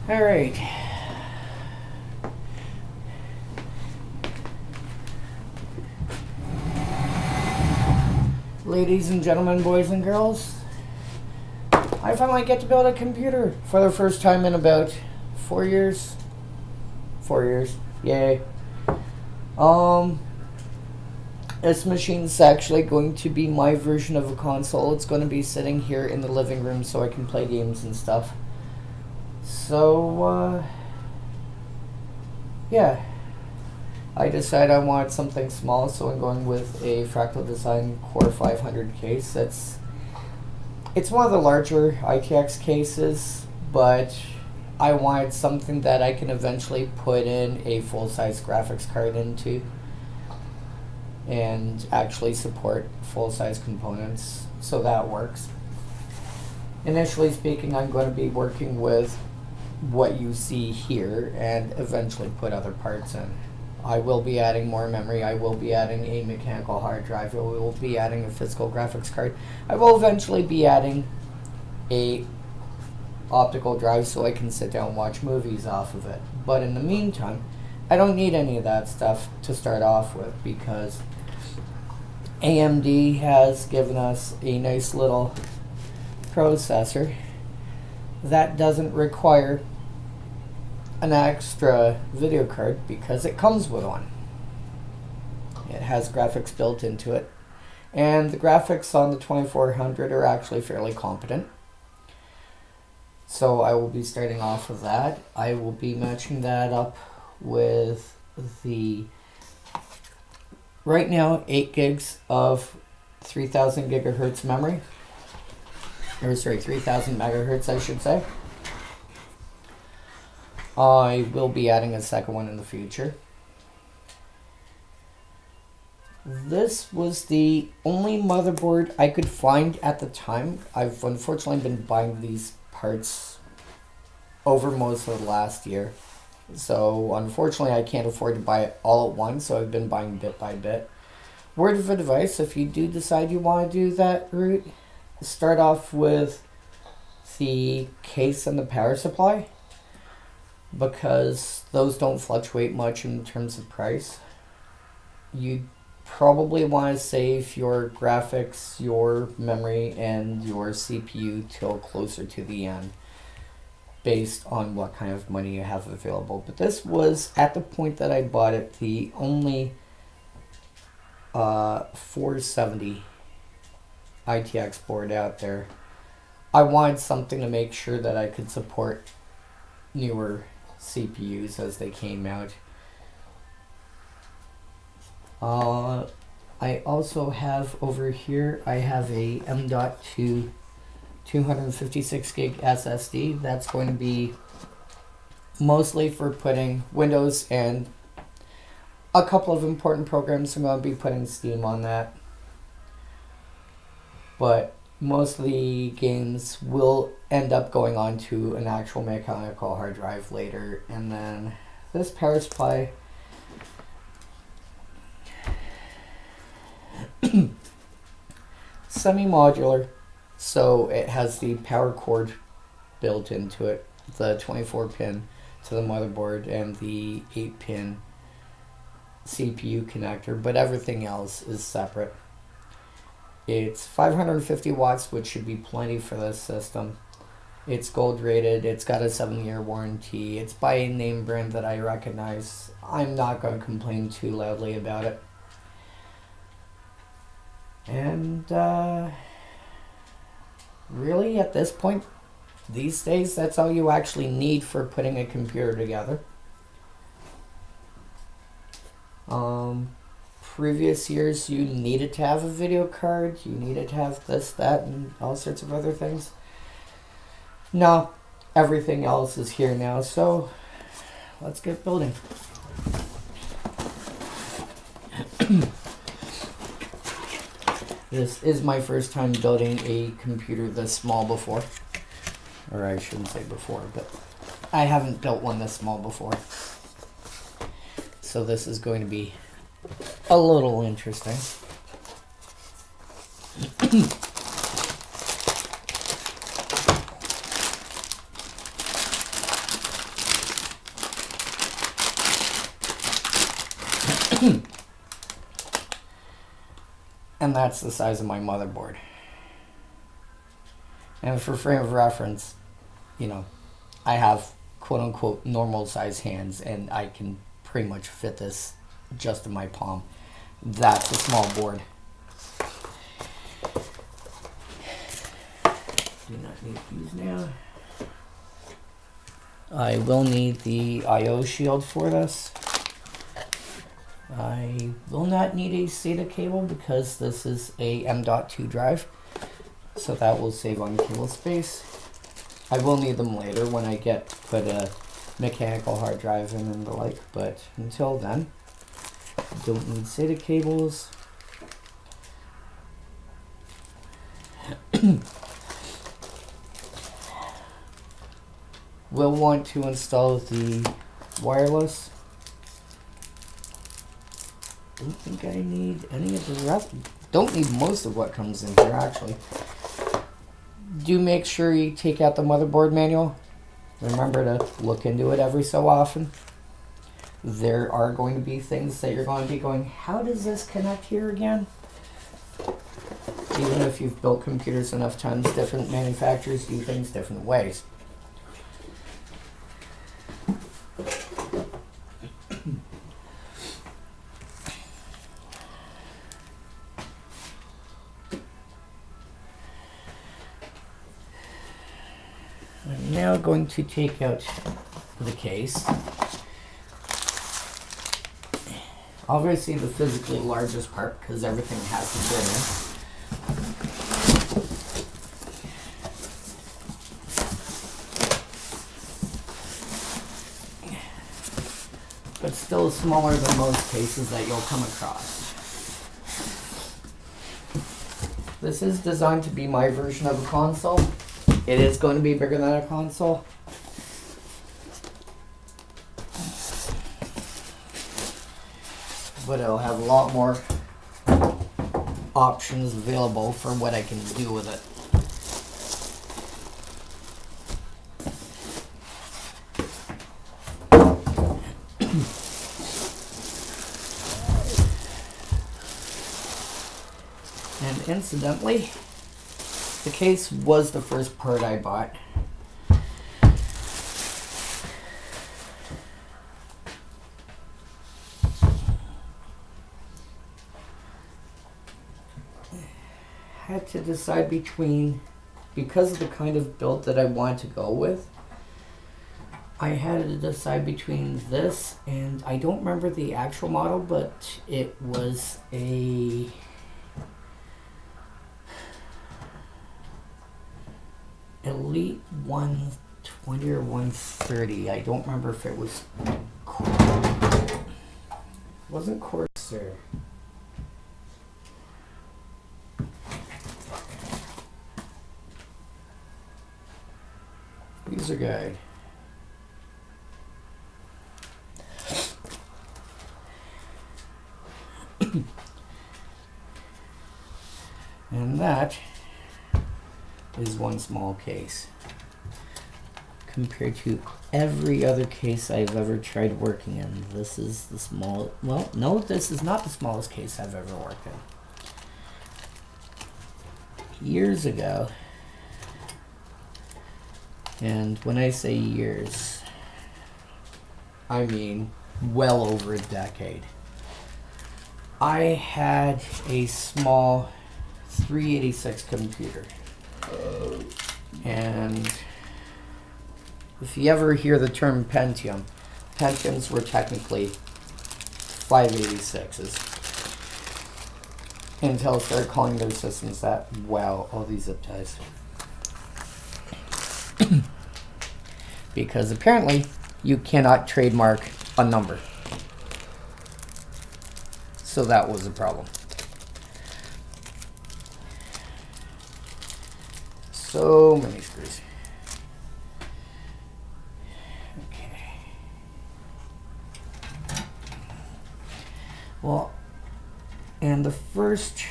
All right. Ladies and gentlemen, boys and girls, I finally get to build a computer for the first time in about 4 years. 4 years. Yay. This machine's actually going to be my version of a console. It's going to be sitting here in the living room so I can play games and stuff. So, yeah. I decided I wanted something small, so I'm going with a Fractal Design Core 500 case. It's one of the larger ITX cases, but I wanted something that I can eventually put in a full-size graphics card into and actually support full-size components, so that works. Initially speaking, I'm going to be working with what you see here and eventually put other parts in. I will be adding more memory, I will be adding a mechanical hard drive, I will be adding a physical graphics card. I will eventually be adding a optical drive so I can sit down and watch movies off of it. But in the meantime, I don't need any of that stuff to start off with because AMD has given us a nice little processor that doesn't require an extra video card because it comes with one. It has graphics built into it, and the graphics on the 2400 are actually fairly competent. So I will be starting off with that. I will be matching that up with the right now 8 gigs of 3000 gigahertz memory, or sorry, 3000 megahertz I should say. I will be adding a second one in the future. This was the only motherboard I could find at the time. I've unfortunately been buying these parts over most of the last year. So unfortunately I can't afford to buy it all at once, so I've been buying bit by bit. Word of advice, if you do decide you want to do that route, start off with the case and the power supply, because those don't fluctuate much in terms of price. You probably want to save your graphics, your memory, and your CPU till closer to the end based on what kind of money you have available. But this was, at the point that I bought it, the only 470 ITX board out there. I wanted something to make sure that I could support newer CPUs as they came out. I also have over here, I have a M.2 256 gig SSD. That's going to be mostly for putting Windows and a couple of important programs. I'm going to be putting Steam on that. But most of the games will end up going on to an actual mechanical hard drive later. And then this power supply semi-modular, so it has the power cord built into it, the 24 pin to the motherboard and the 8 pin CPU connector, but everything else is separate. It's 550 watts, which should be plenty for this system. It's gold rated, it's got a 7-year warranty, it's by a name brand that I recognize. I'm not going to complain too loudly about it. And really at this point, these days, that's all you actually need for putting a computer together. Previous years, you needed to have a video card, you needed to have this, that, and all sorts of other things. No, everything else is here now, so let's get building. This is my first time building a computer this small before. Or I shouldn't say before, but I haven't built one this small before. So this is going to be a little interesting. And that's the size of my motherboard. And for frame of reference, you know, I have quote unquote normal size hands and I can pretty much fit this just in my palm. That's a small board. Do not need these now. I will need the I/O shield for this. I will not need a SATA cable because this is a M.2 drive, so that will save on cable space. I will need them later when I put a mechanical hard drive in and the like, but until then, I don't need SATA cables. We'll want to install the wireless. Don't think I need any of the rest. Don't need most of what comes in here, actually. Do make sure you take out the motherboard manual. Remember to look into it every so often. There are going to be things that you're going to be going, how does this connect here again? Even if you've built computers enough times, different manufacturers do things different ways. I'm now going to take out the case. Obviously the physically largest part because everything has to fit in. But still smaller than most cases that you'll come across. This is designed to be my version of a console. It is going to be bigger than a console. But it'll have a lot more options available for what I can do with it. And incidentally, the case was the first part I bought. Had to decide between, because of the kind of build that I want to go with, I had to decide between this and I don't remember the actual model, but it was a Elite 120 or 130. I don't remember if it was wasn't Corsair. User guide. And that is one small case compared to every other case I've ever tried working in. This is the small, well, no, this is not the smallest case I've ever worked in. Years ago, and when I say years, I mean well over a decade, I had a small 386 computer. And if you ever hear the term Pentium, Pentiums were technically 586s. Intel started calling their systems that. Wow, all these zip ties. Because apparently you cannot trademark a number. So that was a problem. So many screws. Okay. Well, and the first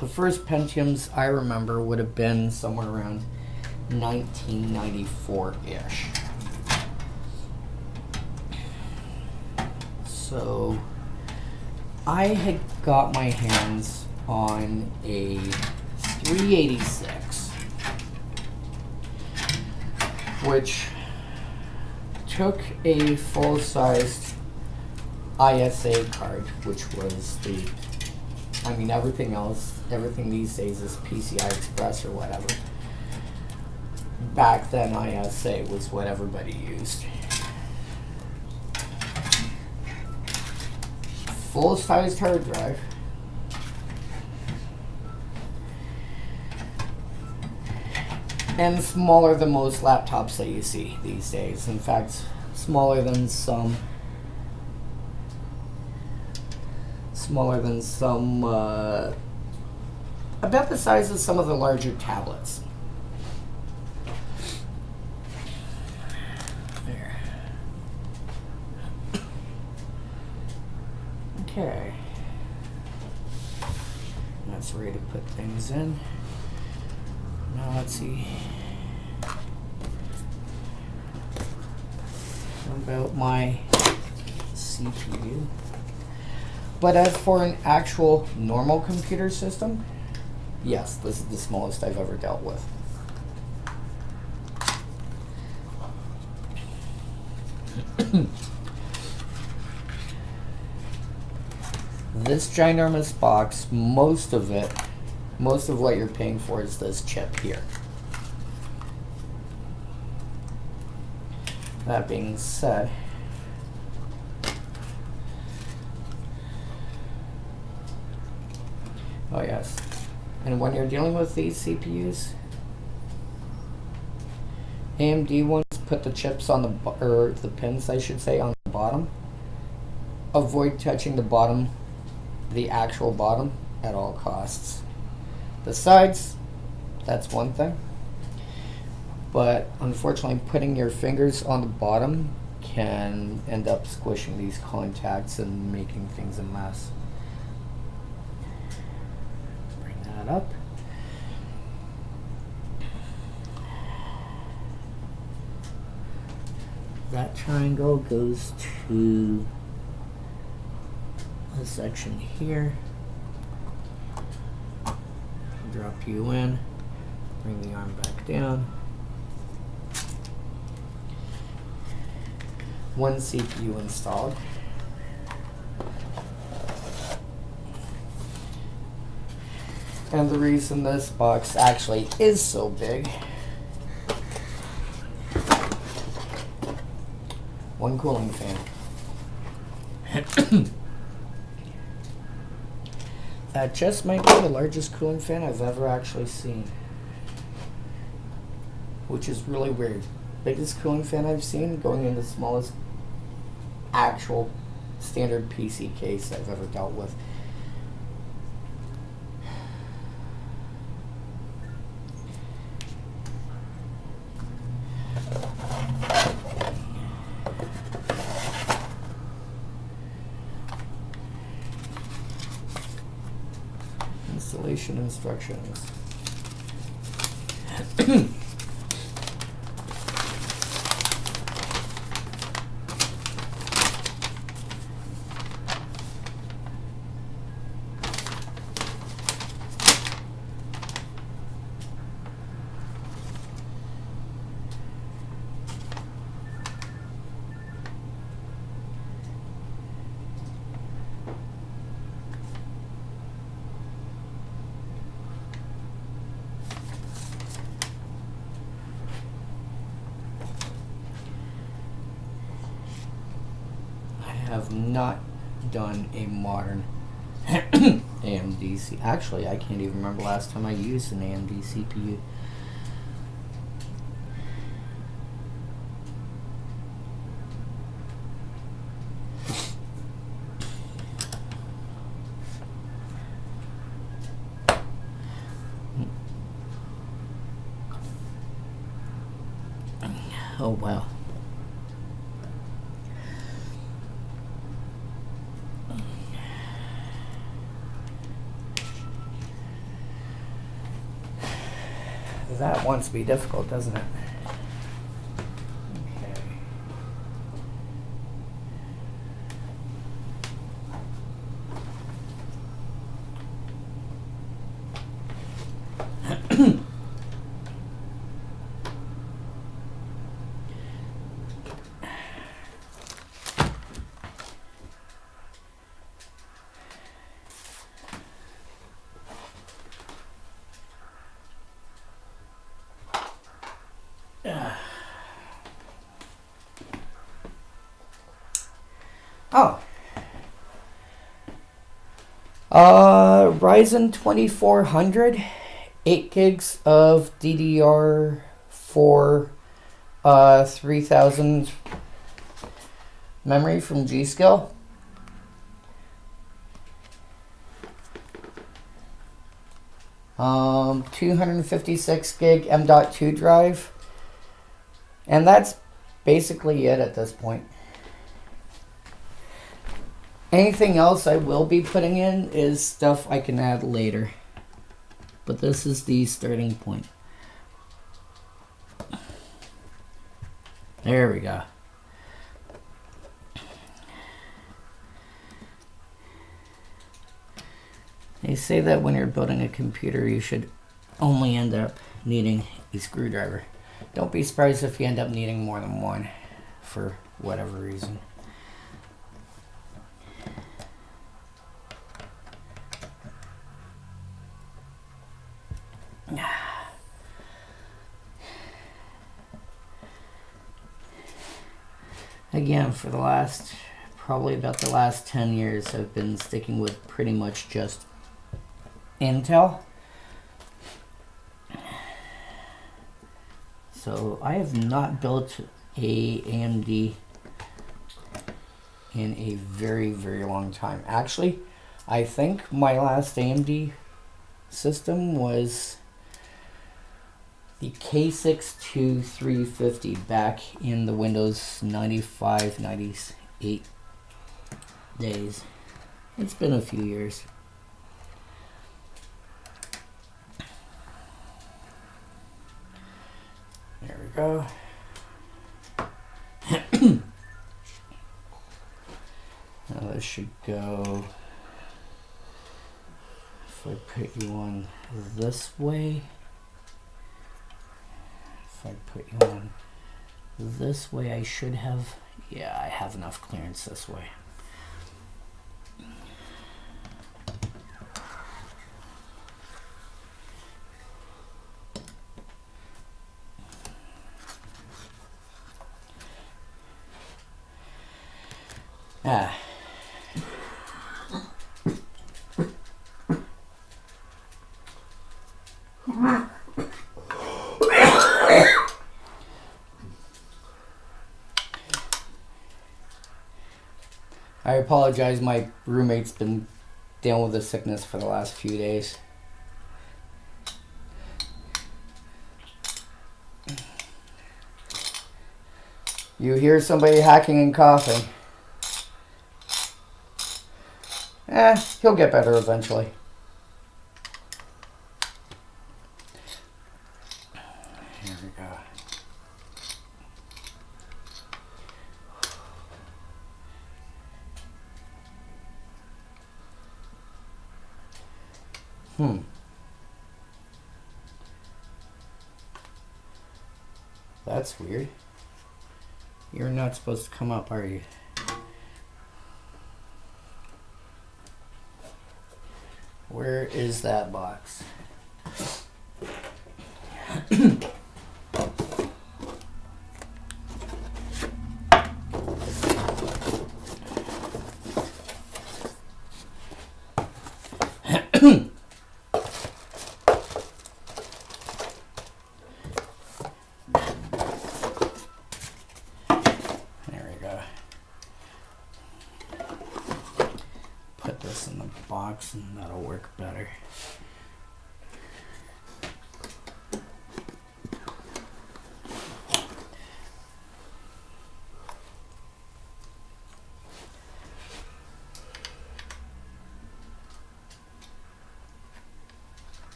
Pentiums I remember would have been somewhere around 1994-ish. So I had got my hands on a 386, which took a full-sized ISA card, which was everything these days is PCI Express or whatever. Back then, ISA was what everybody used. Full-sized hard drive. And smaller than most laptops that you see these days. In fact, smaller than some about the size of some of the larger tablets. There. Okay. That's ready to put things in. Now let's see about my CPU. But as for an actual normal computer system, yes, this is the smallest I've ever dealt with. This ginormous box, most of what you're paying for is this chip here. That being said, oh yes, and when you're dealing with these CPUs, AMD ones put the chips on the pins, I should say, on the bottom. Avoid touching the bottom, the actual bottom, at all costs. The sides, that's one thing, but unfortunately putting your fingers on the bottom can end up squishing these contacts and making things a mess. Bring that up. That triangle goes to a section here. Drop you in, bring the arm back down. One CPU installed. And the reason this box actually is so big, one cooling fan. That just might be the largest cooling fan I've ever actually seen, which is really weird. Biggest cooling fan I've seen going in the smallest actual standard PC case I've ever dealt with. Installation instructions. Have not done a modern AMD. Actually, I can't even remember last time I used an AMD CPU. Oh wow. That wants to be difficult, doesn't it? Okay. Oh. Ryzen 2400, 8 gigs of DDR4, 3000 memory from G-Skill. Um, 256 gig M.2 drive. And that's basically it at this point. Anything else I will be putting in is stuff I can add later. But this is the starting point. There we go. They say that when you're building a computer, you should only end up needing a screwdriver. Don't be surprised if you end up needing more than one for whatever reason. Again, for the last, probably about the last 10 years, I've been sticking with pretty much just Intel. So I have not built a AMD in a very, very long time. Actually, I think my last AMD system was the K6-2350 back in the Windows 95, 98 days. It's been a few years. There we go. Now this should go, if I put you on this way, if I put you on this way, I should have, yeah, I have enough clearance this way. Ah. I apologize, my roommate's been dealing with a sickness for the last few days. You hear somebody hacking and coughing. He'll get better eventually. Here we go. That's weird. You're not supposed to come up, are you? Where is that box? In the box and that'll work better.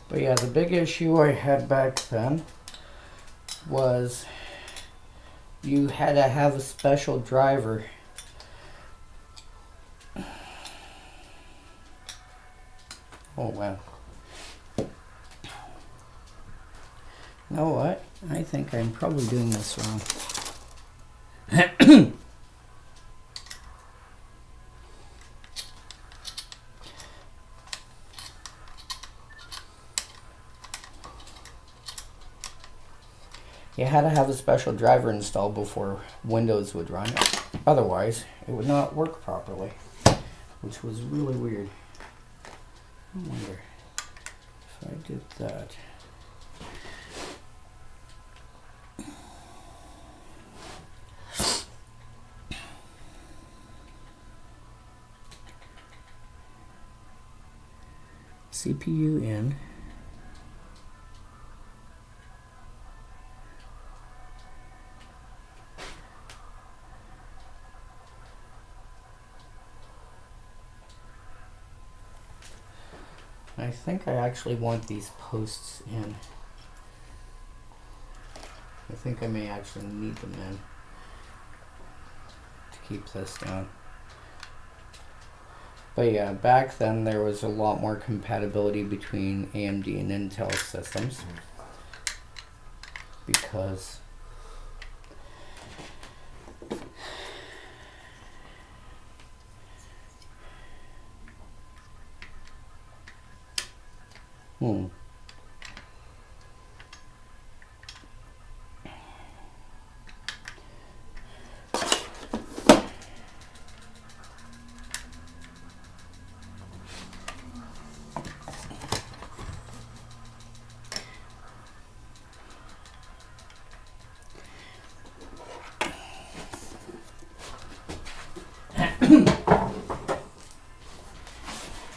But yeah, the big issue I had back then was you had to have a special driver. Oh wow. You know what? I think I'm probably doing this wrong. You had to have a special driver installed before Windows would run. Otherwise, it would not work properly, which was really weird. I wonder if I did that. CPU in. I think I actually want these posts in. I think I may actually need them in to keep this down. But yeah, back then there was a lot more compatibility between AMD and Intel systems because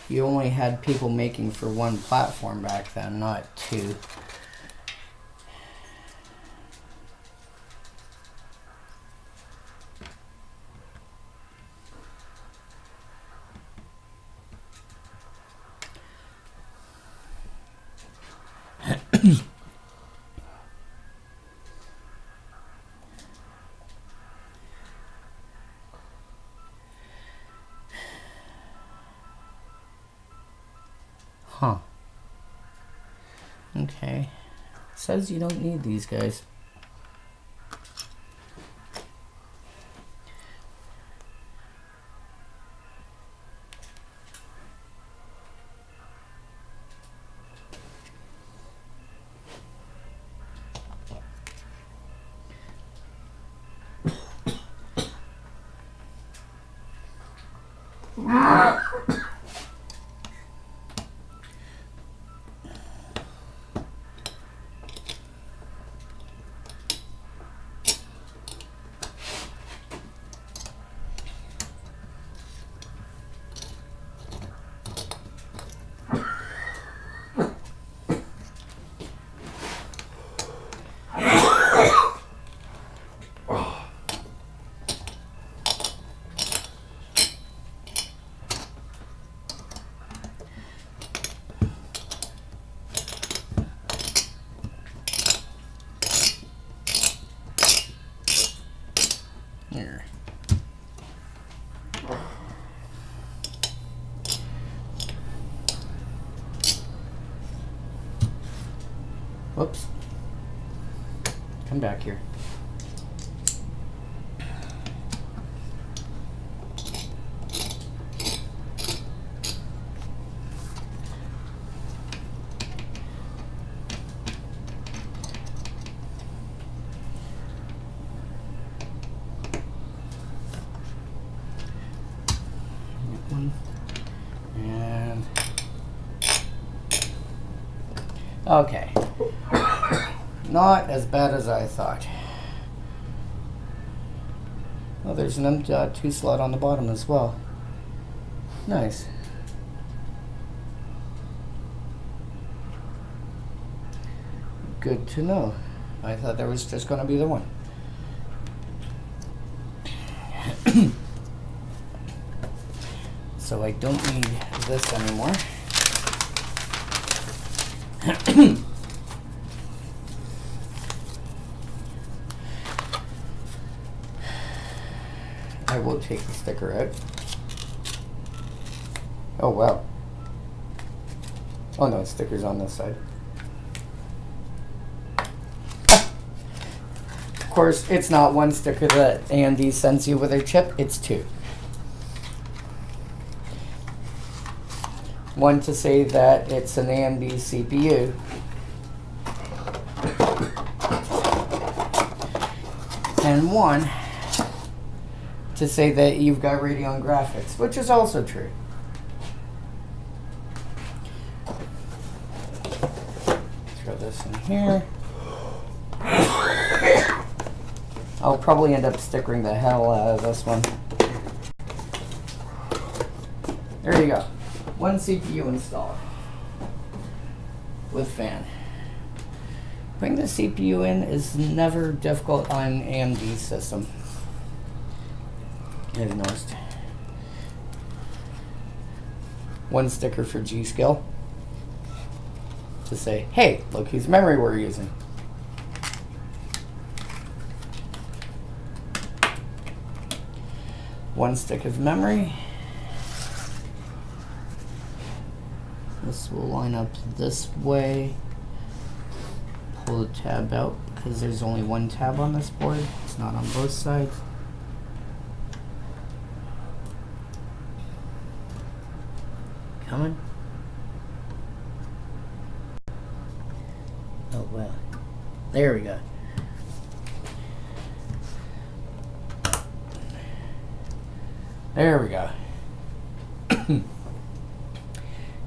you only had people making for one platform back then, not two. Huh. Okay. It says you don't need these guys. Here. Whoops. Come back here. And okay, not as bad as I thought. Oh, there's an M.2 slot on the bottom as well. Nice. Good to know. I thought there was just going to be the one. So I don't need this anymore. I will take the sticker out. Oh wow. Oh no, the sticker's on this side. Of course, it's not one sticker that AMD sends you with their chip, it's two. One to say that it's an AMD CPU. and 1 to say that you've got Radeon graphics, which is also true. Throw this in here. I'll probably end up stickering the hell out of this one. There you go. 1 CPU installed with fan. Putting the CPU in is never difficult on AMD system, I've noticed. 1 sticker for G-Skill to say, hey, look whose memory we're using. One stick of memory. This will line up this way. Pull the tab out because there's only 1 tab on this board. It's not on both sides. Coming. Oh well. There we go. There we go.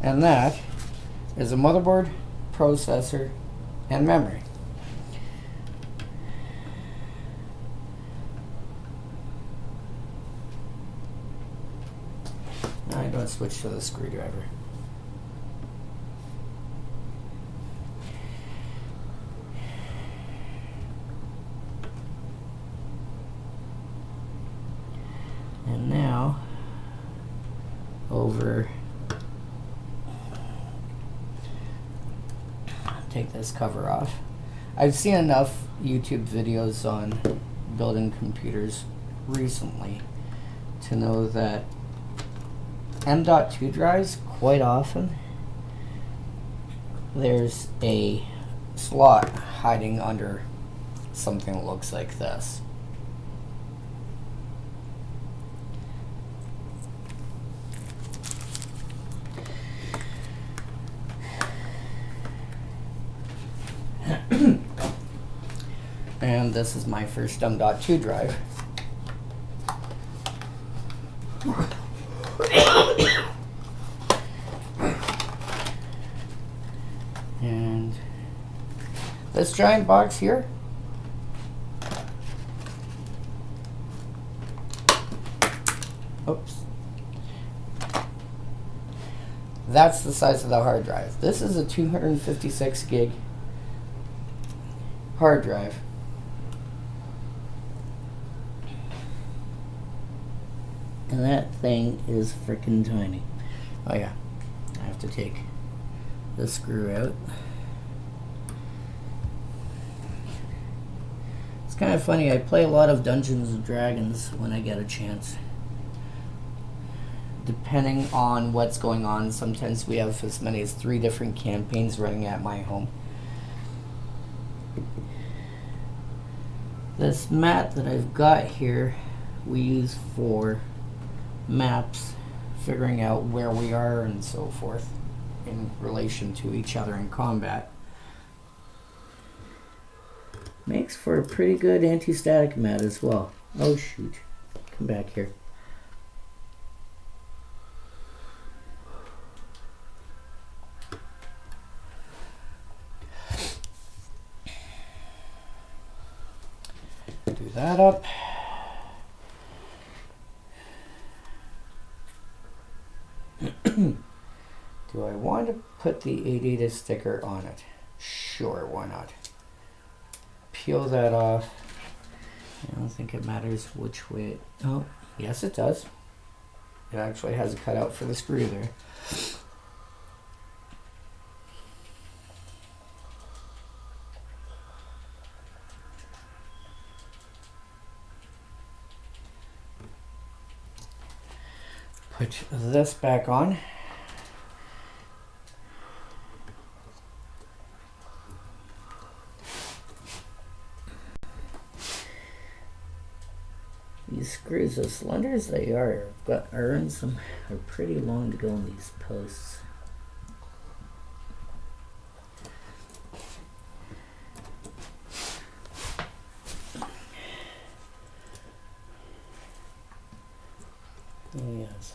And that is a motherboard, processor, and memory. Now I'm going to switch to the screwdriver. And now over, take this cover off. I've seen enough YouTube videos on building computers recently to know that M.2 drives, quite often there's a slot hiding under something that looks like this. And this is my first M.2 drive. And this giant box here, oops, that's the size of the hard drive. This is a 256 gig hard drive. And that thing is freaking tiny. Oh yeah, I have to take the screw out. It's kind of funny, I play a lot of Dungeons and Dragons when I get a chance. Depending on what's going on, sometimes we have as many as 3 different campaigns running at my home. This mat that I've got here, we use for maps, figuring out where we are and so forth in relation to each other in combat. Makes for a pretty good anti-static mat as well. Oh shoot, come back here. Do that up. Do I want to put the ADATA sticker on it? Sure, why not? Peel that off. I don't think it matters which way it... Oh, yes it does. It actually has a cutout for the screw there. Put this back on. These screws, as slender as they are, but irons them are pretty long to go in these posts. Yes,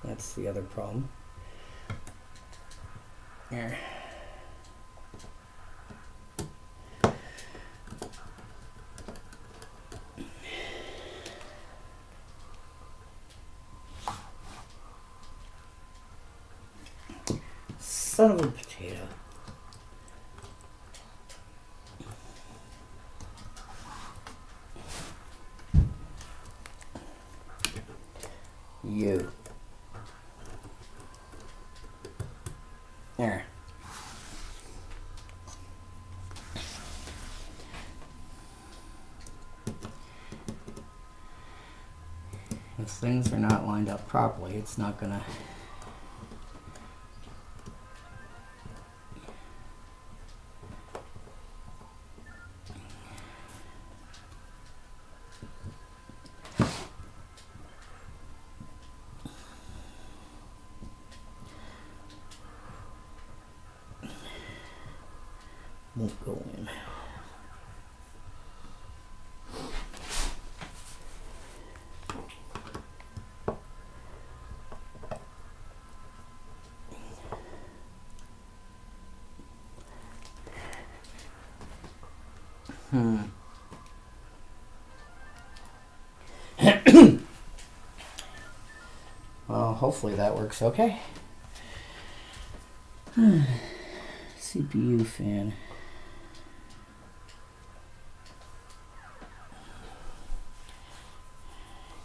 that's the other problem. Here. Son of a potato. You. There. If things are not lined up properly, it's not gonna. Won't go in. Well, hopefully that works okay. CPU fan.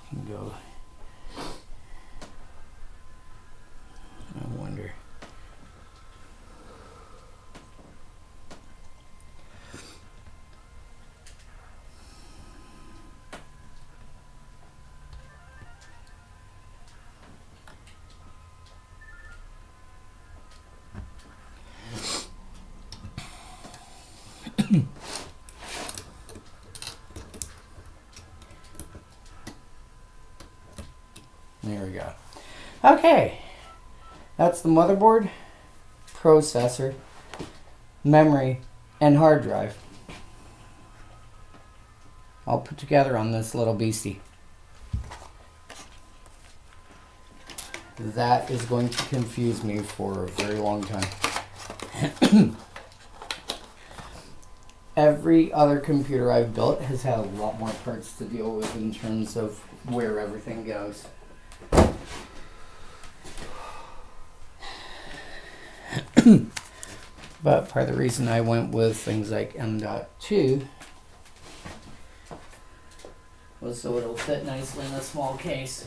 Can go. I wonder. There we go. Okay, that's the motherboard, processor, memory, and hard drive all put together on this little beastie. That is going to confuse me for a very long time. Every other computer I've built has had a lot more parts to deal with in terms of where everything goes. But part of the reason I went with things like M.2 was so it'll fit nicely in a small case.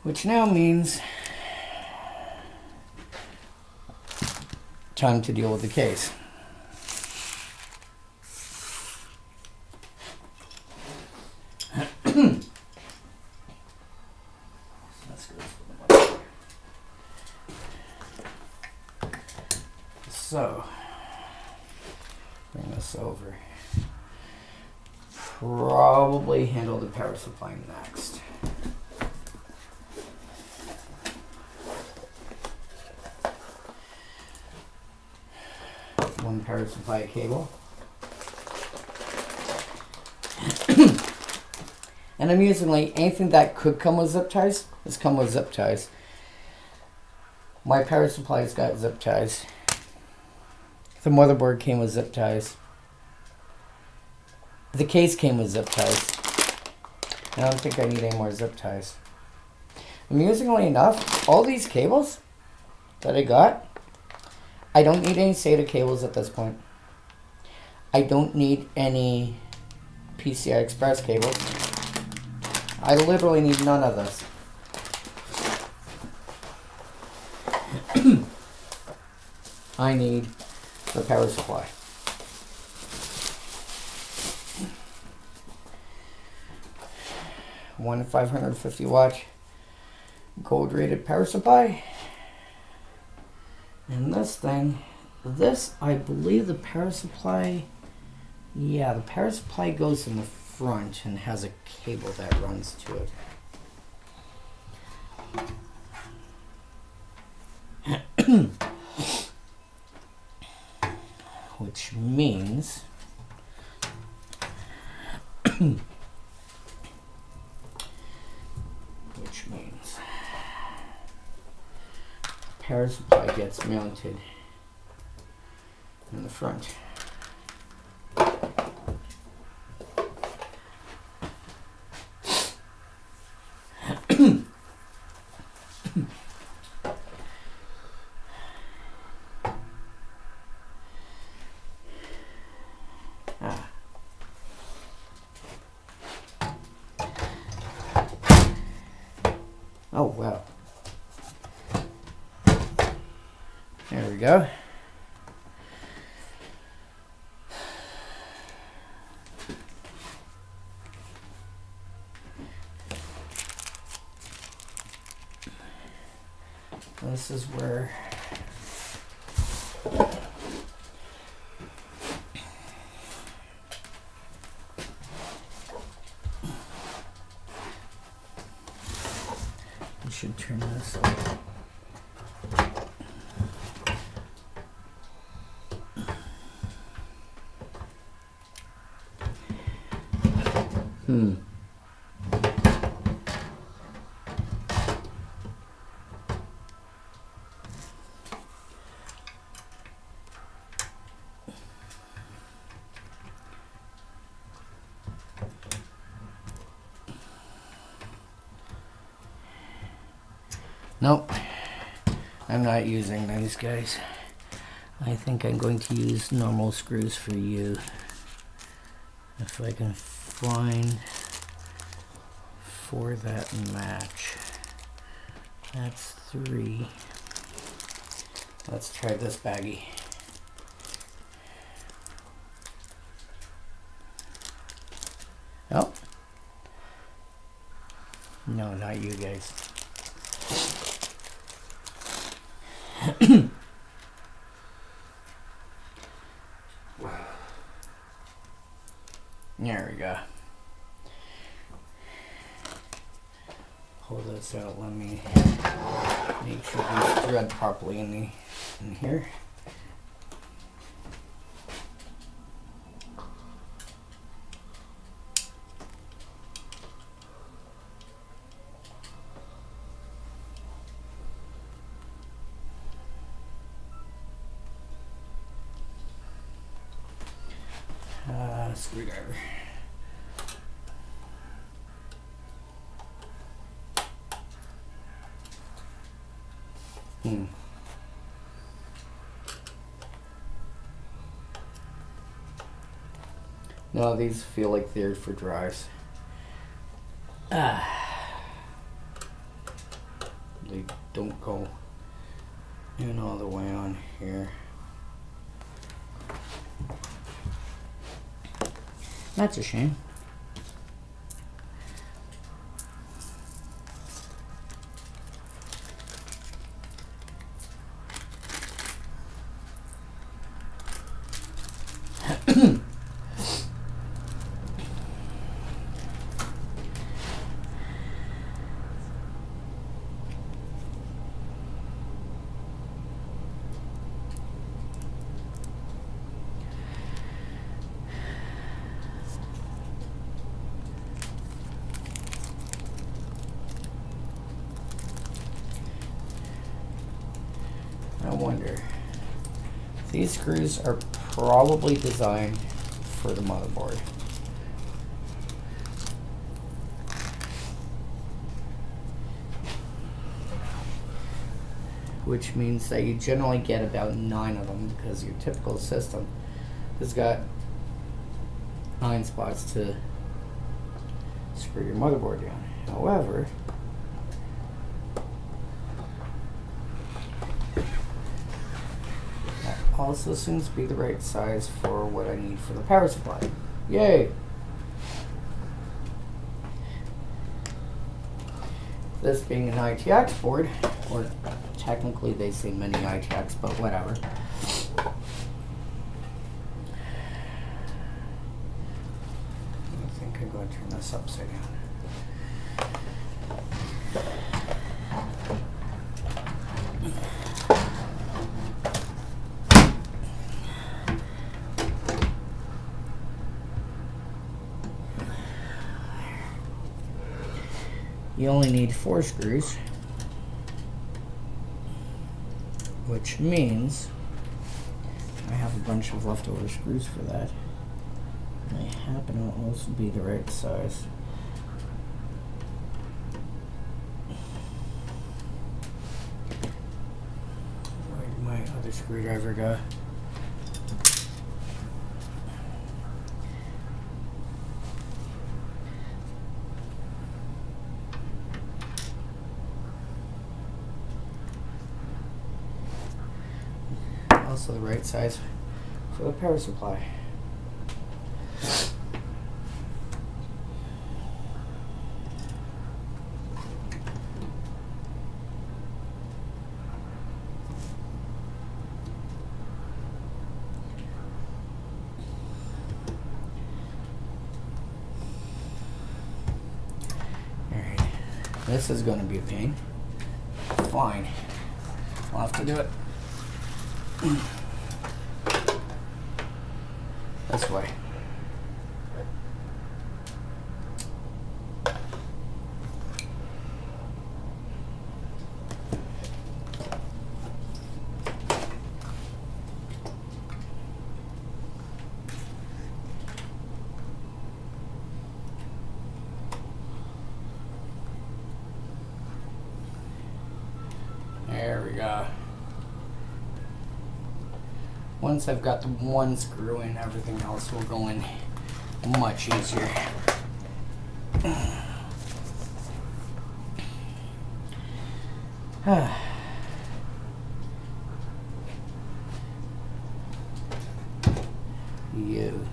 Which now means time to deal with the case. So, bring this over. Probably handle the power supply next. One power supply cable. And amusingly, anything that could come with zip ties has come with zip ties. My power supply's got zip ties. The motherboard came with zip ties. The case came with zip ties. I don't think I need any more zip ties. Amusingly enough, all these cables that I got, I don't need any SATA cables at this point. I don't need any PCI Express cables. I literally need none of this. I need the power supply. One 550 watt gold rated power supply. And this thing, I believe the power supply, yeah, the power supply goes in the front and has a cable that runs to it. Which means power supply gets mounted in the front. Oh, wow. There we go. This is where we should turn this on. Nope, I'm not using these guys. I think I'm going to use normal screws for you. If I can find 4 that match. That's 3. Let's try this baggie. Oh. No, not you guys. There we go. Pull this out. Let me make sure these thread properly in here. Screwdriver. No, these feel like they're for drives. They don't go in all the way on here. That's a shame. I wonder. These screws are probably designed for the motherboard. Which means that you generally get about 9 of them, because your typical system has got 9 spots to screw your motherboard down. However, that also seems to be the right size for what I need for the power supply. Yay! This being an ITX board, or technically they say mini ITX, but whatever. I think I'm going to turn this upside down. you only need 4 screws, which means I have a bunch of leftover screws for that. And they happen to also be the right size. Where'd my other screwdriver go? Also the right size for the power supply. Alright, this is going to be a pain. Fine, I'll have to do it this way. There we go. Once I've got the one screw in, everything else will go in much easier. You.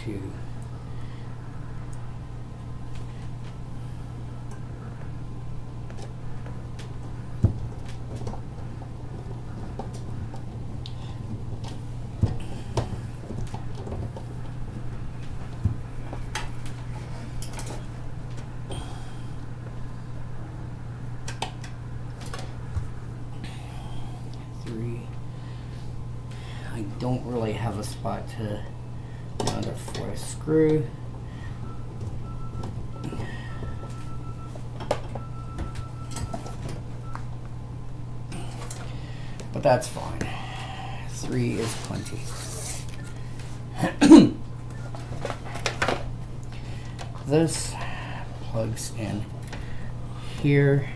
Two. Three. I don't really have a spot to another 4th screw. But that's fine. 3 is plenty. This plugs in here.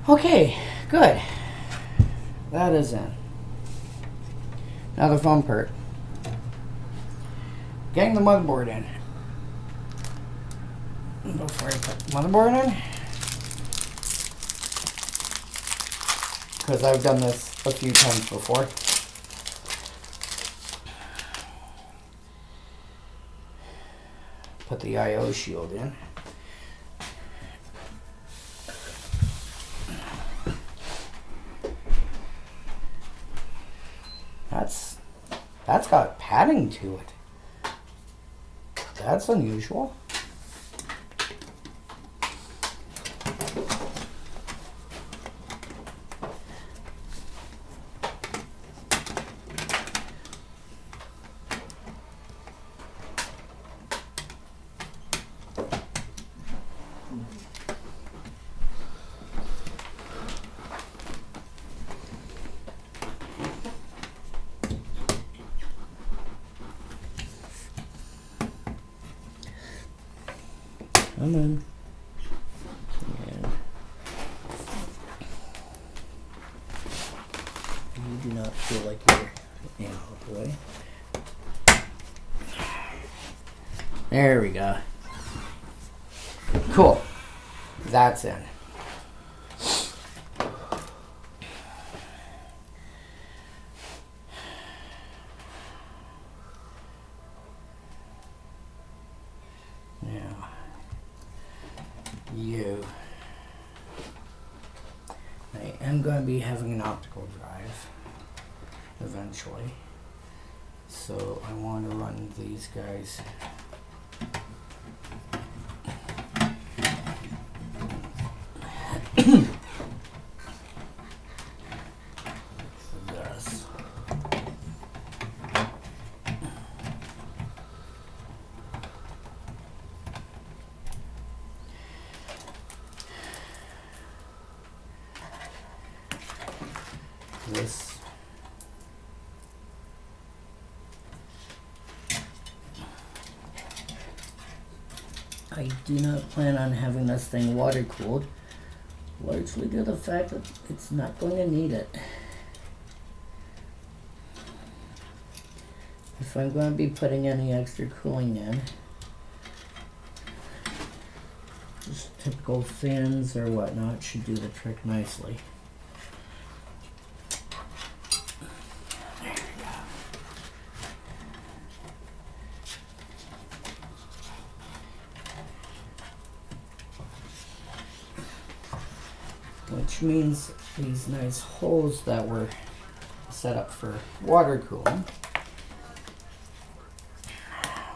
Okay, good. That is in. Now the fun part. Getting the motherboard in. Before I put the motherboard in, because I've done this a few times before. Put the I/O shield in. That's got padding to it. That's unusual. Come on. And you do not feel like you're out of the way. There we go. Cool. That's in. you. I am going to be having an optical drive eventually, so I want to run these guys. This. This. I do not plan on having this thing water cooled, largely due to the fact that it's not going to need it. If I'm going to be putting any extra cooling in, just typical fans or whatnot should do the trick nicely. There we go. Which means these nice holes that were set up for water cooling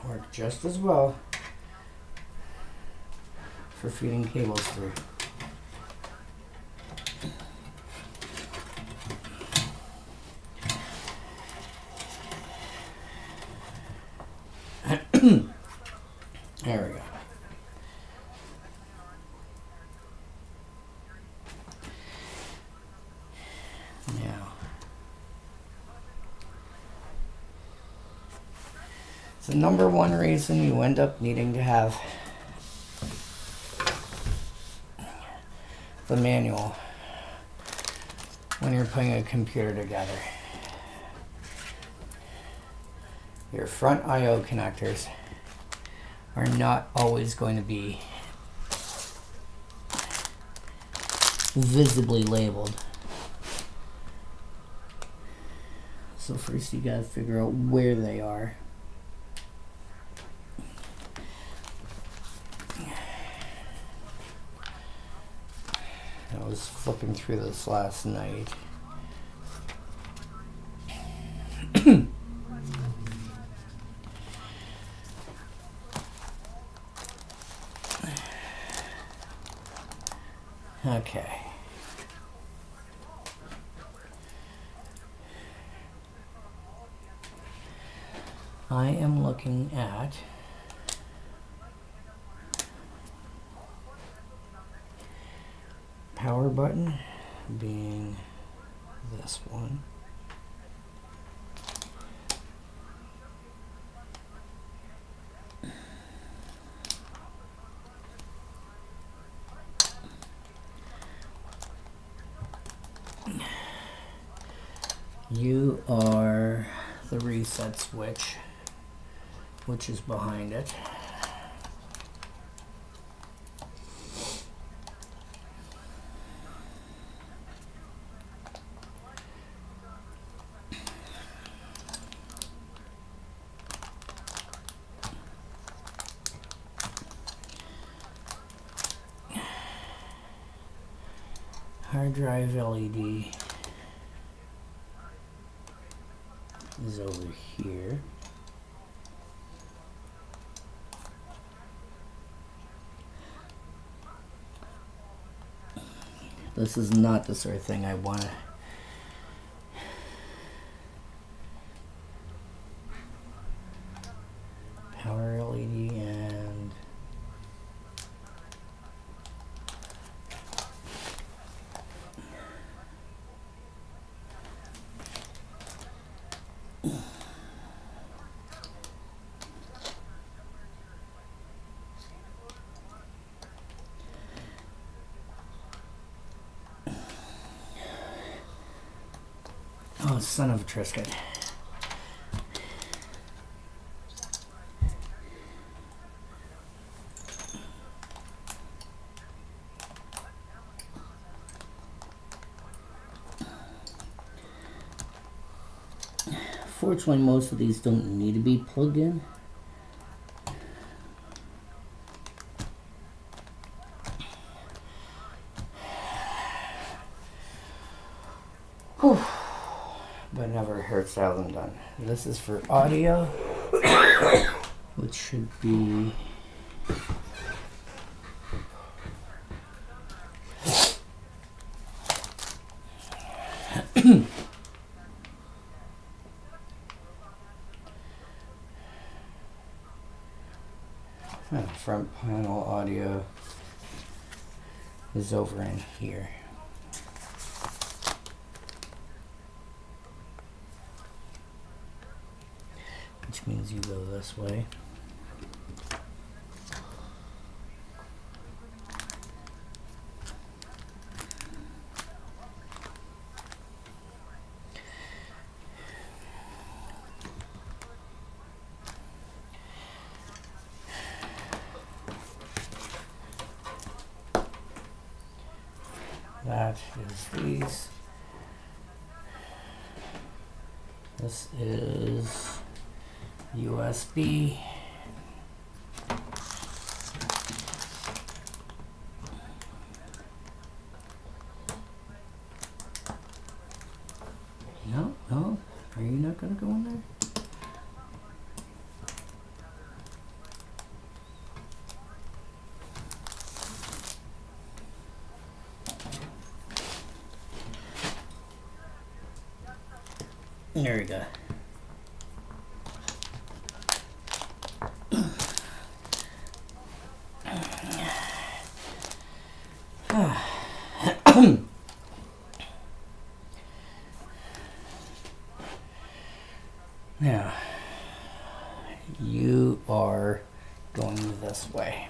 work just as well for feeding cables through. There we go. Now, the number one reason you end up needing to have the manual when you're putting a computer together. Your front I/O connectors are not always going to be visibly labeled. So first you gotta figure out where they are. I was flipping through this last night. Okay. I am looking at power button being this one. You are the reset switch, which is behind it. Hard drive LED is over here. This is not the sort of thing I want to power LED and oh, son of a Triscuit. Fortunately, most of these don't need to be plugged in. said and done. This is for audio, which should be front panel audio is over in here. Which means you go this way. That is these. This is USB. No, no. Are you not going to go in there? There we go. Now, you are going this way.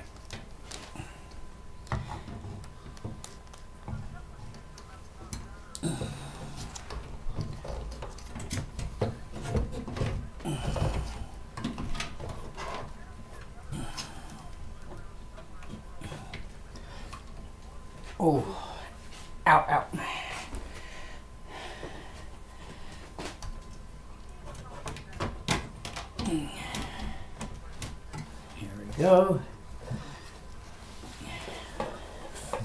Oh, ow, ow. Here we go.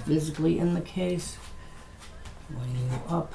Physically in the case, line you up.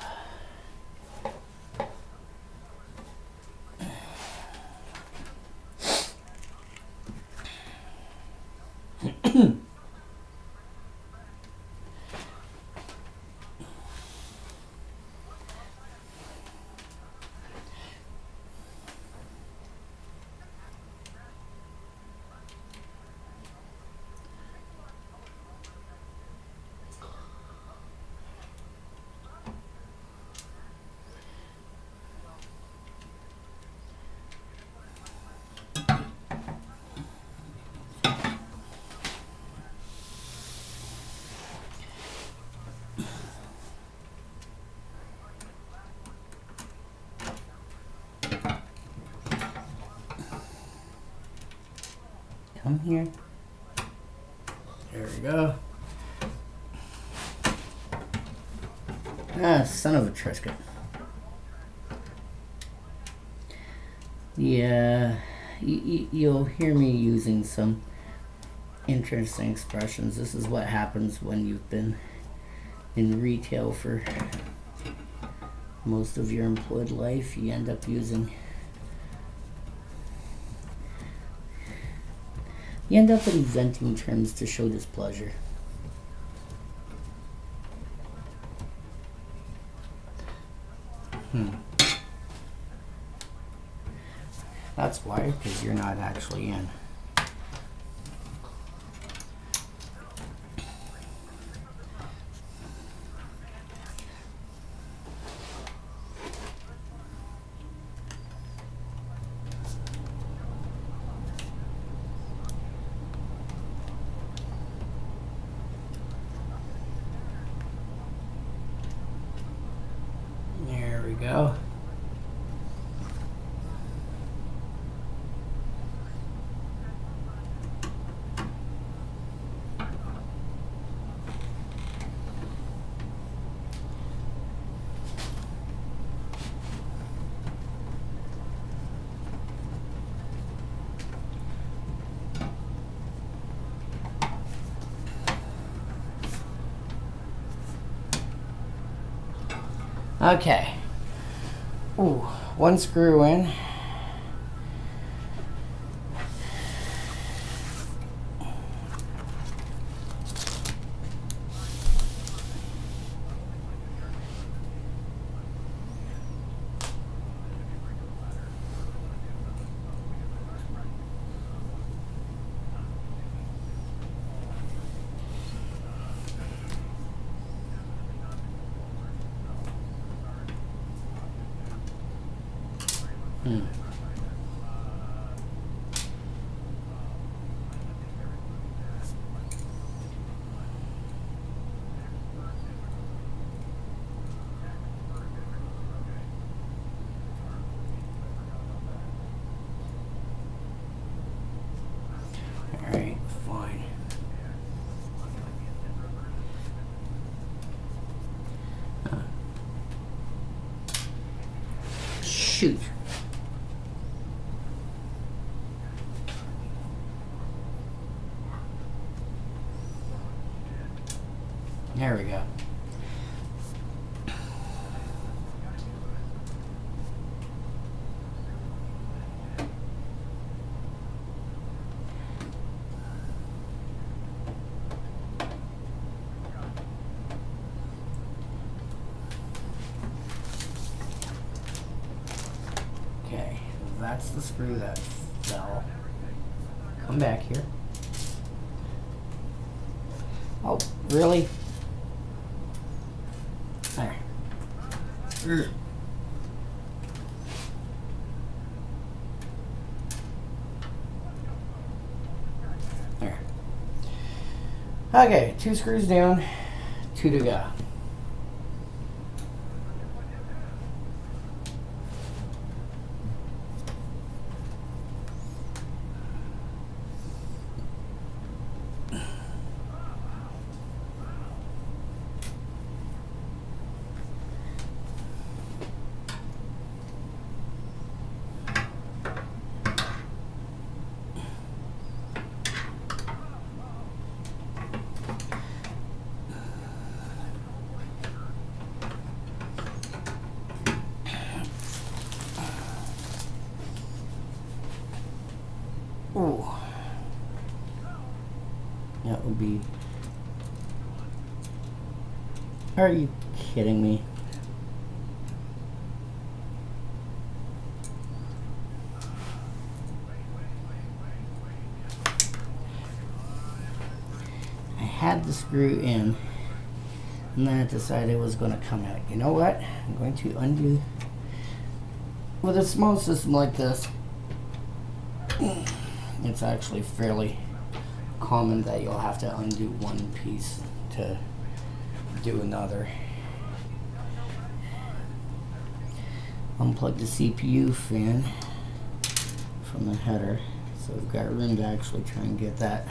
Come here. There we go. Ah, son of a Triscuit. Yeah, you'll hear me using some interesting expressions. This is what happens when you've been in retail for most of your employed life. You end up inventing terms to show displeasure. That's why, because you're not actually in. There we go. Okay. Ooh, one screw in. Alright, fine. Shoot. There we go. Okay, that's the screw that fell. Come back here. Oh, really? There. There. Okay, 2 screws down, 2 to go. Ooh. That would be... Are you kidding me? I had the screw in, and then I decided it was going to come out. You know what? I'm going to undo. With a small system like this, it's actually fairly common that you'll have to undo one piece to do another. Unplug the CPU fan from the header, so we've got room to actually try and get that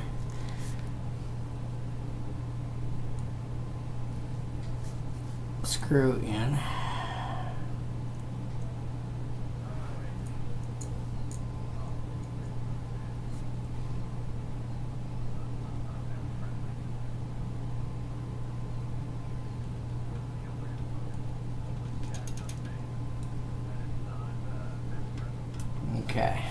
screw in. Okay.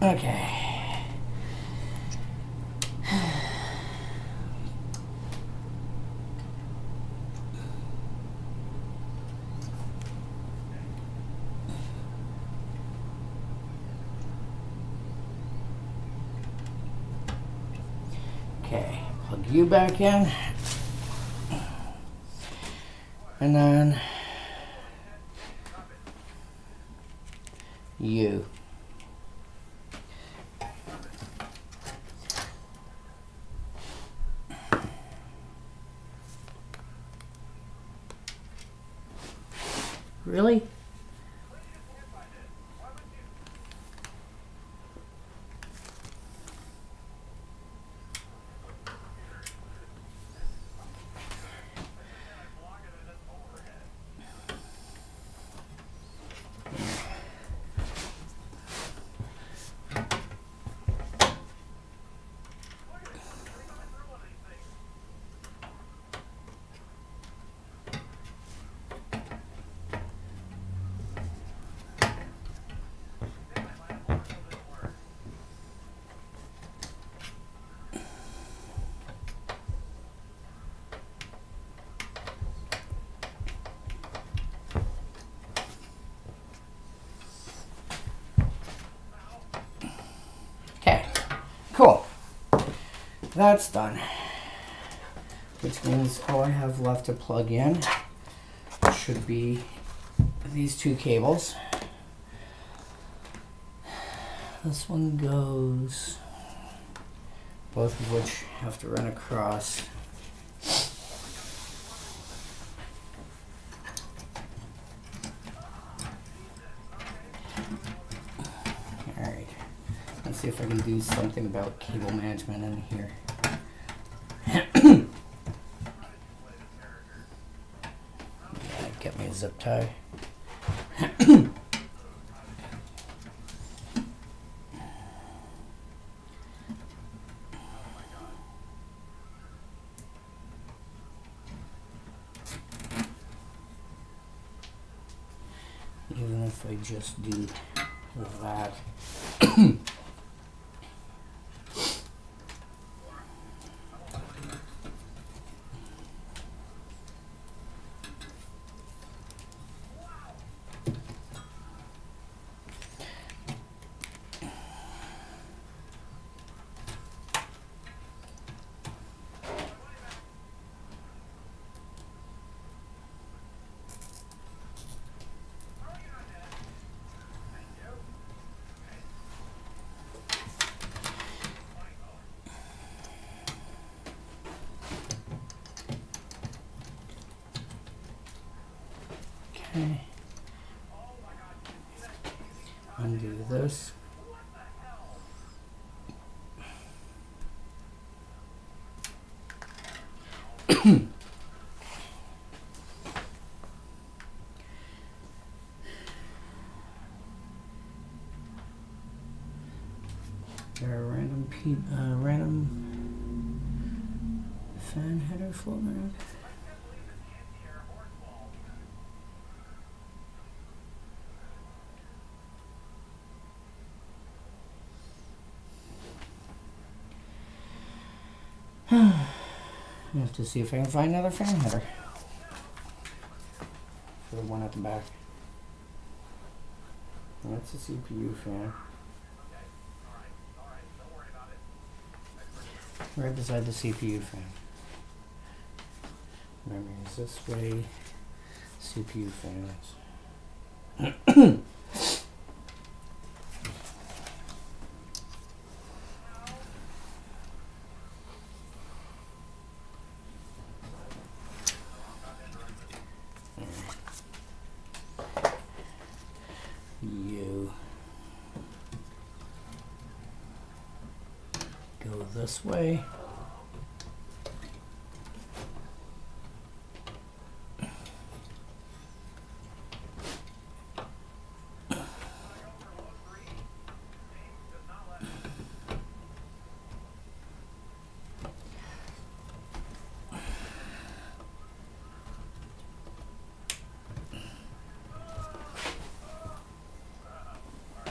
Okay. Okay, plug you back in, and then you. Really? That's done. Which means all I have left to plug in should be these two cables. This one goes, both of which have to run across. Alright, let's see if I can do something about cable management in here. Yeah, get me a zip tie. Even if I just do that. Okay. Undo this. There are random fan header floating around. I have to see if I can find another fan header for the one at the back. That's a CPU fan. Right beside the CPU fan. Memory is this way. CPU fans. You go this way.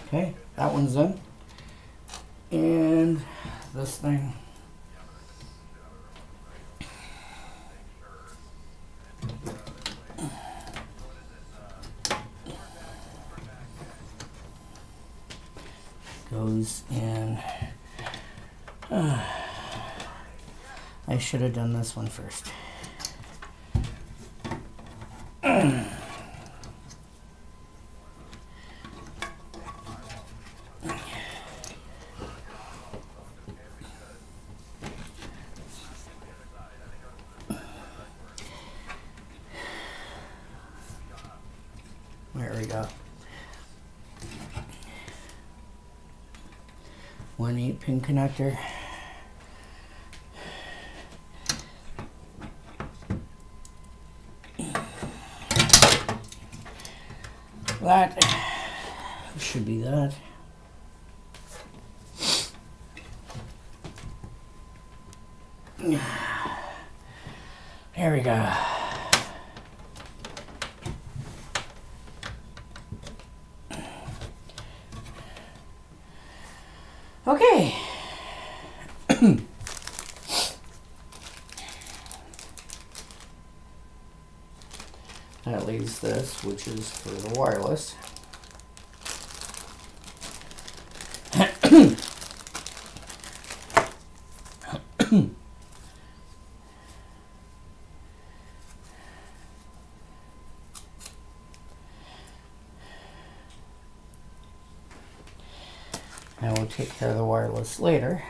Okay, that one's in. And this thing. Goes in. I should have done this one first. There we go. 1 8-pin connector. That should be that. There we go. Okay. That leaves this, which is for the wireless. And we'll take care of the wireless later.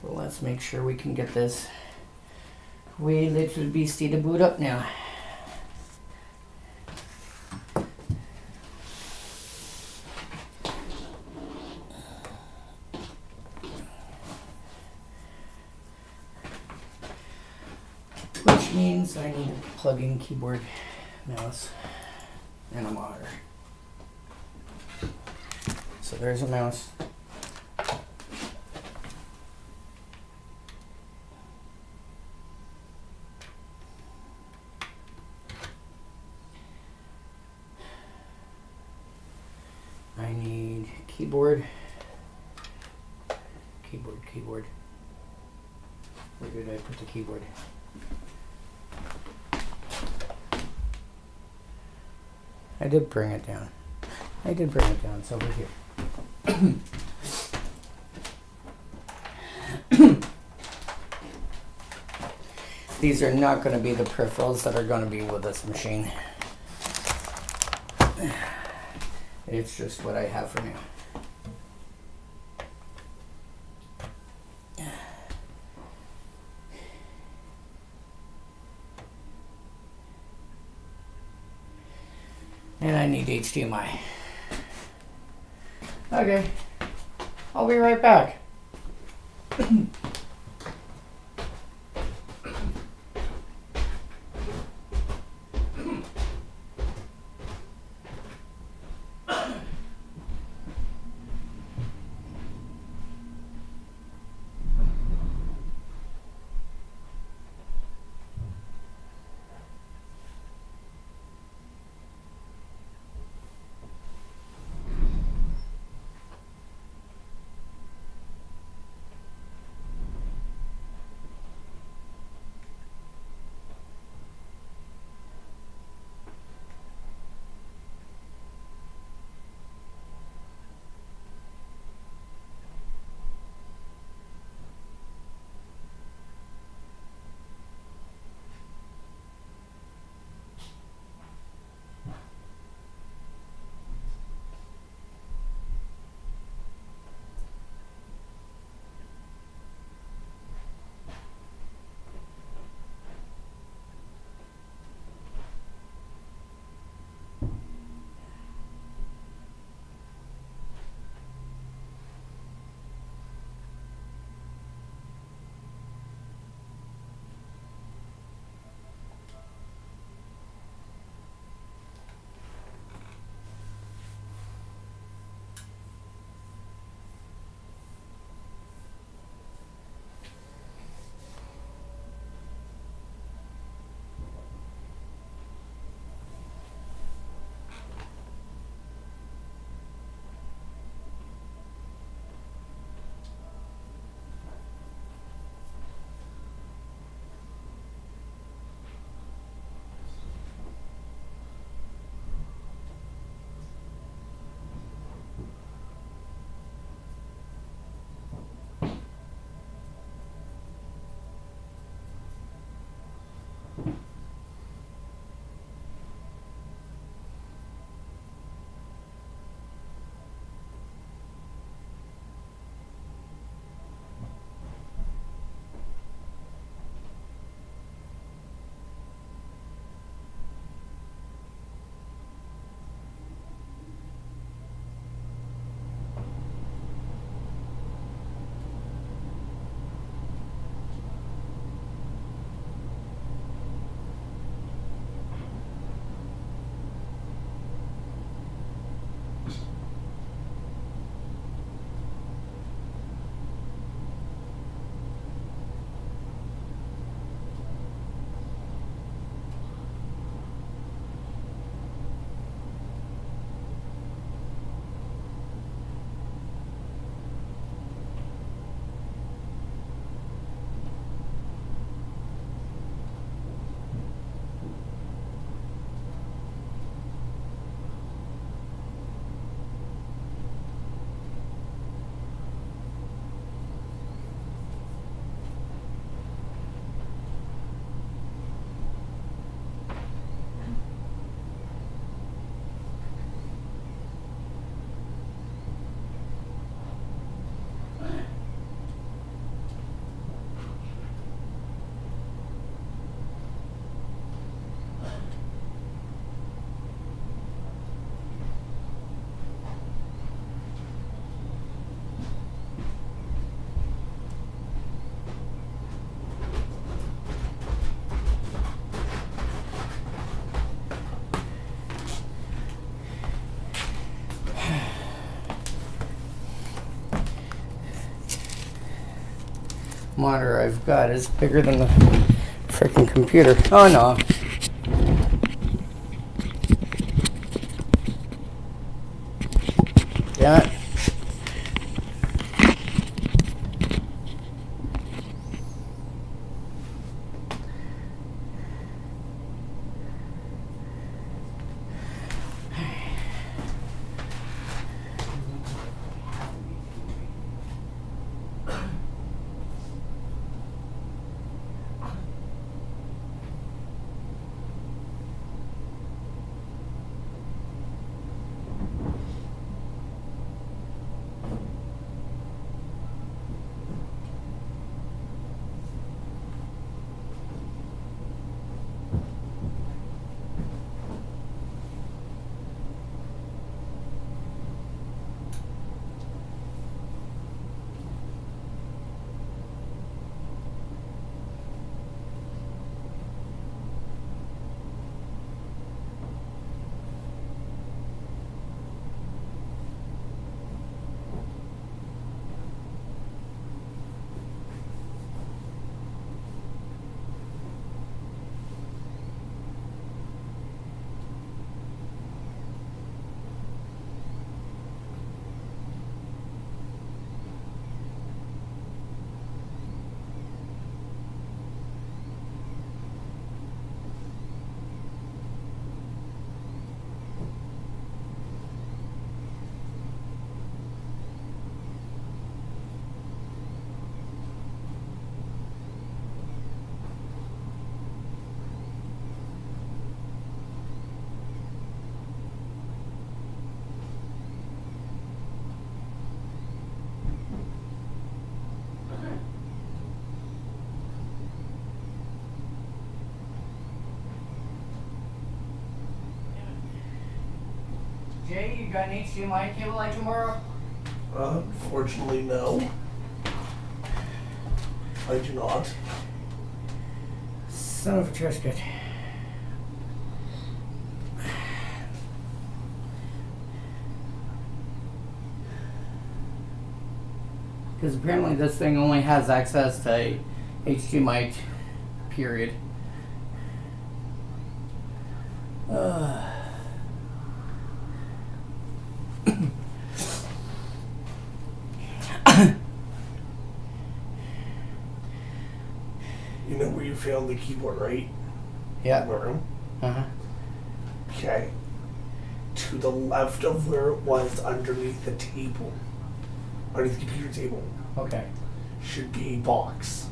But let's make sure we can get this wee little beastie to boot up now. Which means I need to plug in keyboard, mouse, and a monitor. So there's a mouse. I need keyboard. Keyboard. Where did I put the keyboard? I did bring it down. It's over here. These are not going to be the peripherals that are going to be with this machine. It's just what I have for now. And I need HDMI. Okay, I'll be right back. monitor I've got is bigger than the freaking computer. Oh no. Damn it. Jay, you got an HDMI cable like tomorrow? Unfortunately, no. I do not. Son of a trisket. Because apparently this thing only has access to HDMI, period. You know where you found the keyboard, right? Yeah. In the room? Uh-huh. Okay. To the left of where it was underneath the table, underneath the computer table, Okay. should be a box.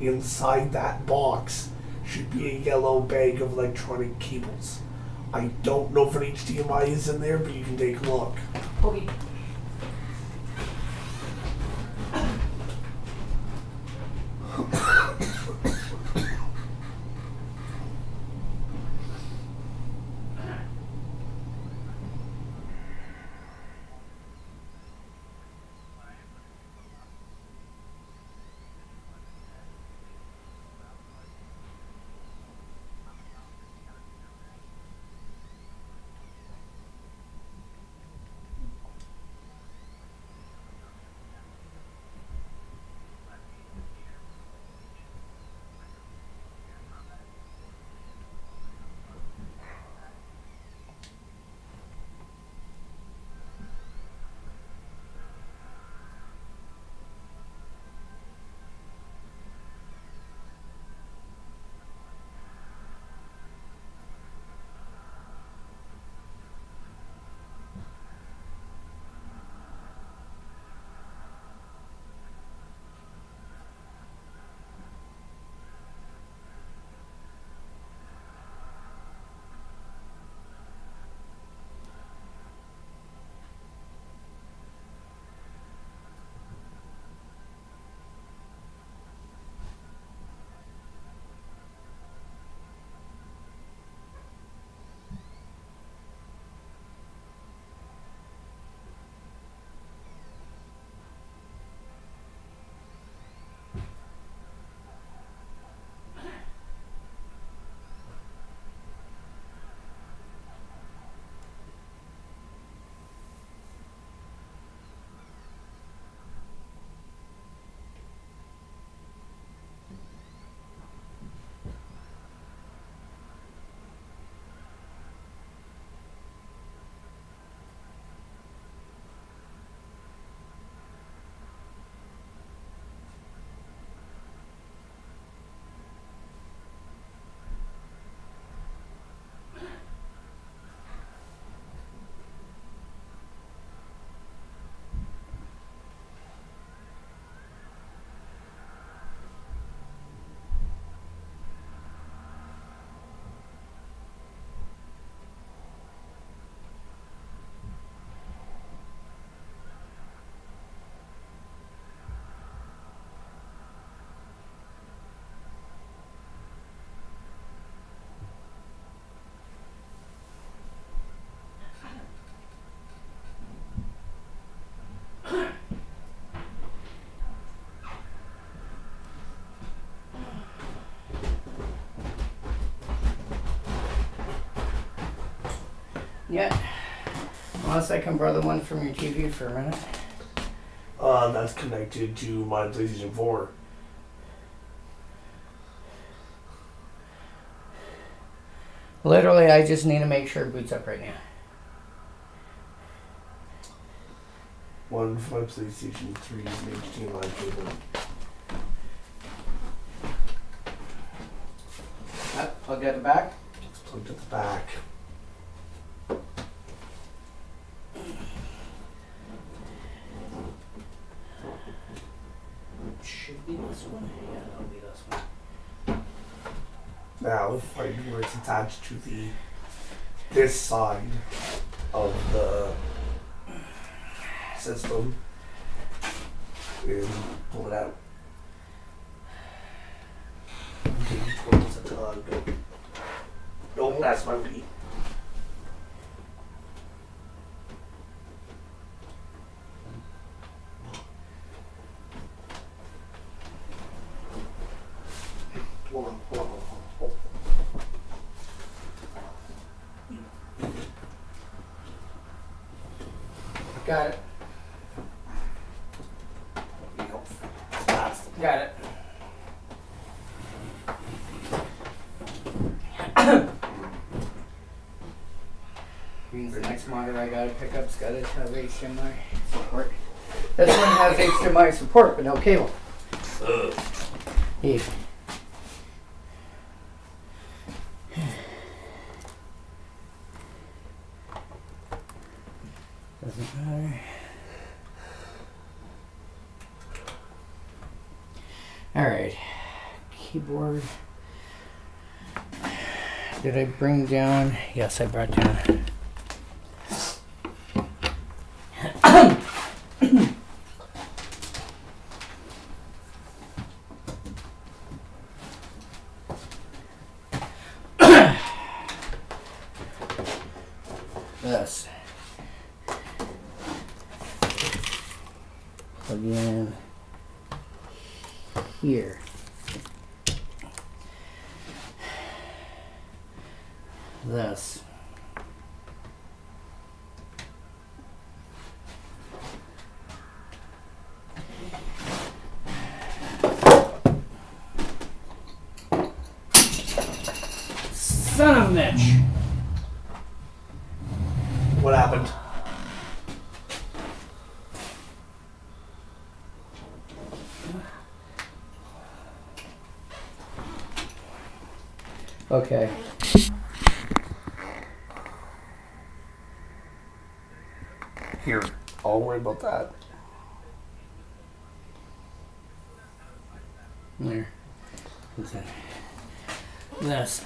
Inside that box should be a yellow bag of electronic cables. I don't know if an HDMI is in there, but you can take a look. Okay. Yeah. Unless I can borrow the one from your TV for a minute. That's connected to my PlayStation 4. Literally, I just need to make sure it boots up right now. One for my PlayStation 3 is an HDMI cable. Plug at the back. It's plugged at the back. Should be this one. Yeah, that'll be this one. Now, if I do where it's attached to this side of the system, and pull it out. Towards a tug. Nope, that's my Wii. Hold on. Got it. Got it. Means the next monitor I gotta pick up's gotta have HDMI support. This one has HDMI support, but no cable. Yeah. Doesn't matter. Alright. Keyboard. Did I bring down? Yes, I brought down. This. Plug in here. This. Son of a bitch. What happened? Okay. Here, I'll worry about that. There. What's that? This.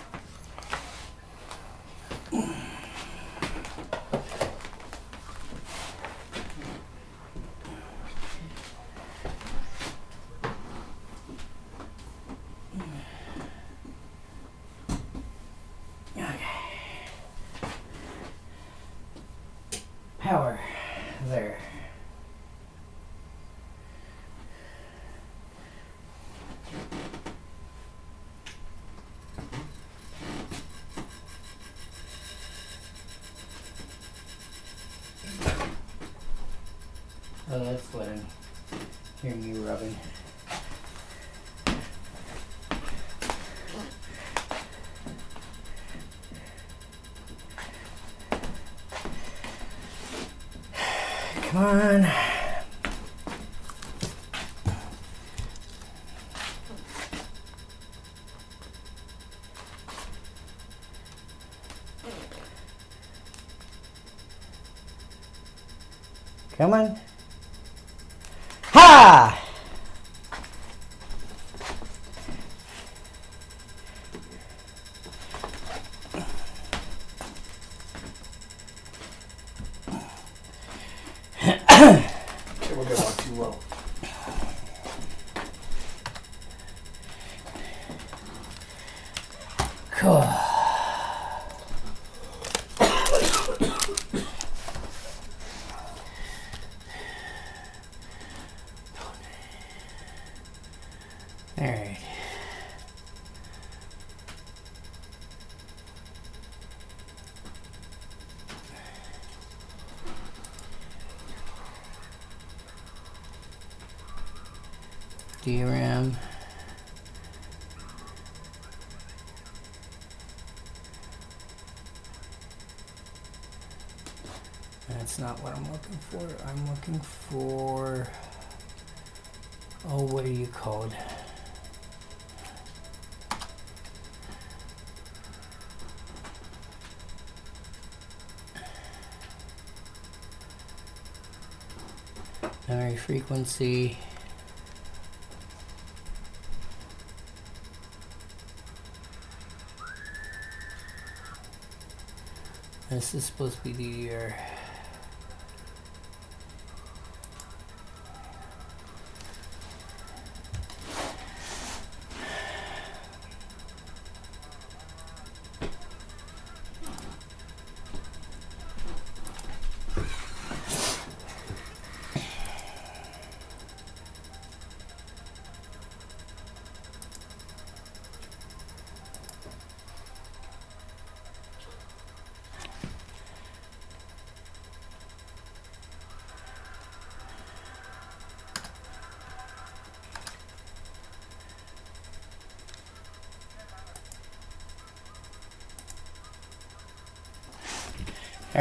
Power. There. Oh, that's what I'm hearing you rubbing. Come on. Come on. Ha! Okay, we'll get one too low. Cool. All right. DRAM. That's not what I'm looking for. I'm looking for, oh, what are you called? Memory frequency. This is supposed to be the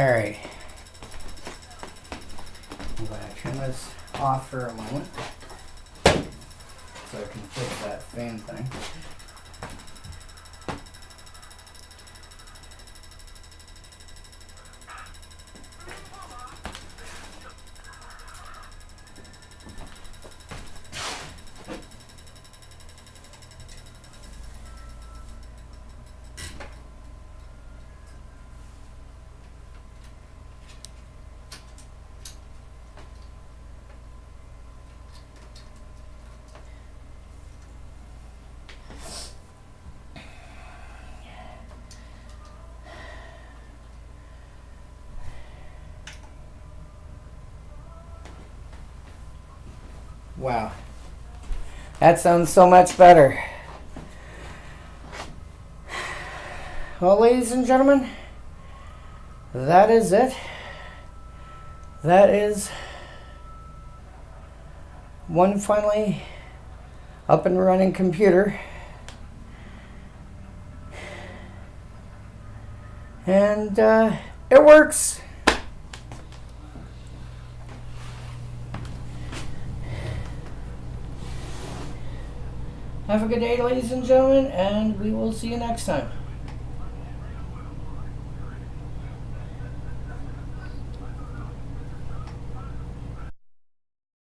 Alright. I'm going to turn this off for a moment so I can fix that fan thing. Wow. That sounds so much better. Well, ladies and gentlemen, that is it. That is one finally up and running computer. And it works. Have a good day, ladies and gentlemen, and we will see you next time.